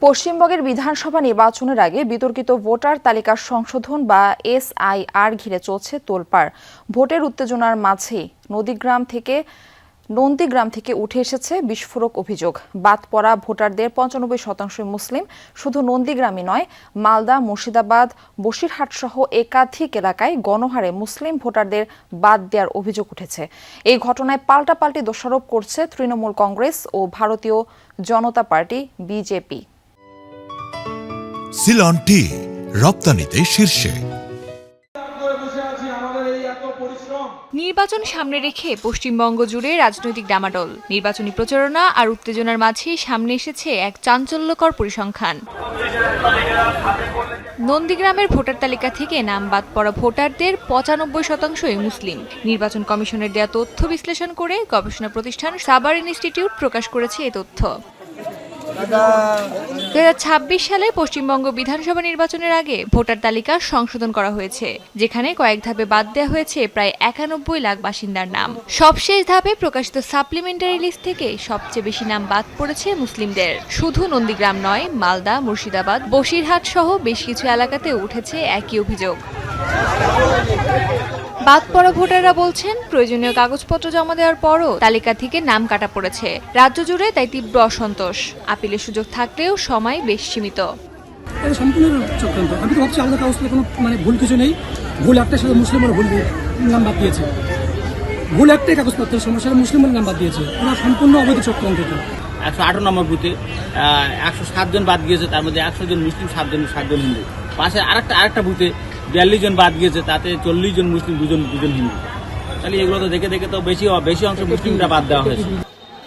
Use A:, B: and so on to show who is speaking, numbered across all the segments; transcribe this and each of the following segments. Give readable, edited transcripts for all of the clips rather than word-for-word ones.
A: পশ্চিমবঙ্গের বিধানসভা নির্বাচনের আগে বিতর্কিত ভোটার তালিকা সংশোধন বা এসআইআর ঘিরে চলছে তোলপাড়। ভোটের উত্তেজনার মাঝেই নন্দীগ্রাম থেকে উঠে এসেছে বিস্ফোরক অভিযোগ। বাদ পড়া ভোটারদের ৯৫% মুসলিম। শুধু নন্দীগ্রামই নয়, মালদা, মুর্শিদাবাদ, বসিরহাট সহ একাধিক এলাকায় গণহারে মুসলিম ভোটারদের বাদ দেওয়ার অভিযোগ উঠেছে। এই ঘটনায় পাল্টাপাল্টি দোষারোপ করছে তৃণমূল কংগ্রেস ও ভারতীয় জনতা পার্টি বিজেপি।
B: সিলন টি রপ্তানিতে শীর্ষে।
C: নির্বাচন সামনে রেখে পশ্চিমবঙ্গ জুড়ে রাজনৈতিক ডামাডোল, নির্বাচনী প্রচারণা আর উত্তেজনার মাঝে সামনে এসেছে এক চাঞ্চল্যকর পরিসংখ্যান। নন্দীগ্রামের ভোটার তালিকা থেকে নাম বাদ পড়া ভোটারদের ৯৫%ই মুসলিম। নির্বাচন কমিশনের দেয়া তথ্য বিশ্লেষণ করে গবেষণা প্রতিষ্ঠান সাবার ইনস্টিটিউট প্রকাশ করেছে এই তথ্য। ২০২৬ সালে পশ্চিমবঙ্গ বিধানসভা নির্বাচনের আগে ভোটার তালিকা সংশোধন করা হয়েছে, যেখানে কয়েক ধাপে বাদ দেওয়া হয়েছে প্রায় ৯১ লাখ বাসিন্দার নাম। সবশেষ ধাপে প্রকাশিত সাপ্লিমেন্টারি লিস্ট থেকে সবচেয়ে বেশি নাম বাদ পড়েছে মুসলিমদের। শুধু নন্দীগ্রাম নয়, মালদা, মুর্শিদাবাদ, বসিরহাট সহ বেশ কিছু এলাকাতে উঠেছে একই অভিযোগ। বাদ পড়া ভোটাররা বলছেন, প্রয়োজনীয় কাগজপত্র জমা দেওয়ার পরও তালিকা থেকে নাম কাটা পড়েছে। রাজ্য জুড়ে তাই তীব্র অসন্তোষ। আপিলের সুযোগ থাকলেও সময় বেশ সীমিত।
D: সম্পূর্ণ চক্রান্ত। আমি তো ভাবছি আলাদা কাগজপত্রে কোনো ভুল কিছু নেই। ভুল একটাই, সাথে মুসলিমের ভুল নাম বাদ দিয়েছে। ভুল একটাই কাগজপত্রের সমস্যা, মুসলিমের নাম বাদ দিয়েছে। ওরা সম্পূর্ণ অবৈধ চক্রান্ত।
E: ১১৮ নম্বর বুথে ১০৭ জন বাদ গিয়েছে, তার মধ্যে ১০০ জন মুসলিম, ৭ জন হিন্দু। পাশে আরেকটা বুথে ৪২ জন বাদ গিয়েছে, তাতে ৪০ জন মুসলিম, দুজন হিন্দু। তাহলে এগুলো তো দেখে তো বেশি অংশ মুসলিমরা বাদ দেওয়া হয়েছে।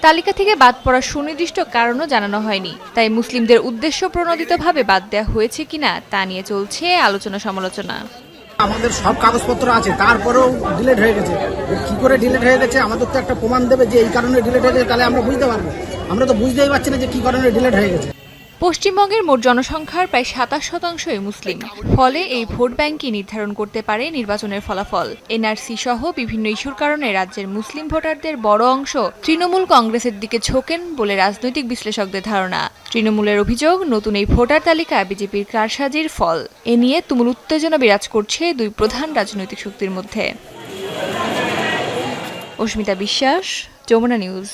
C: তালিকা থেকে বাদ পড়ার সুনির্দিষ্ট কারণও জানানো হয়নি, তাই মুসলিমদের উদ্দেশ্য প্রণোদিতভাবে বাদ দেওয়া হয়েছে কিনা তা নিয়ে চলছে আলোচনা সমালোচনা।
F: আমাদের সব কাগজপত্র আছে, তারপরেও ডিলেট হয়ে গেছে। কি করে ডিলেট হয়ে গেছে আমাদের তো একটা প্রমাণ দেবে যে এই কারণে ডিলেট হয়ে গেছে, তাহলে আমরা বুঝতে পারবো। আমরা তো বুঝতেই পারছি না যে কি কারণে ডিলেট হয়ে গেছে।
C: পশ্চিমবঙ্গের মোট জনসংখ্যার প্রায় ২৭%ই মুসলিম। ফলে এই ভোট ব্যাংকই নির্ধারণ করতে পারে নির্বাচনের ফলাফল। এনআরসি সহ বিভিন্ন ইস্যুর কারণে রাজ্যের মুসলিম ভোটারদের বড় অংশ তৃণমূল কংগ্রেসের দিকে ঝোঁকেন বলে রাজনৈতিক বিশ্লেষকদের ধারণা। তৃণমূলের অভিযোগ, নতুন এই ভোটার তালিকা বিজেপির কারসাজির ফল। এ নিয়ে তুমুল উত্তেজনা বিরাজ করছে দুই প্রধান রাজনৈতিক শক্তির মধ্যে। অস্মিতা বিশ্বাস, যমুনা নিউজ।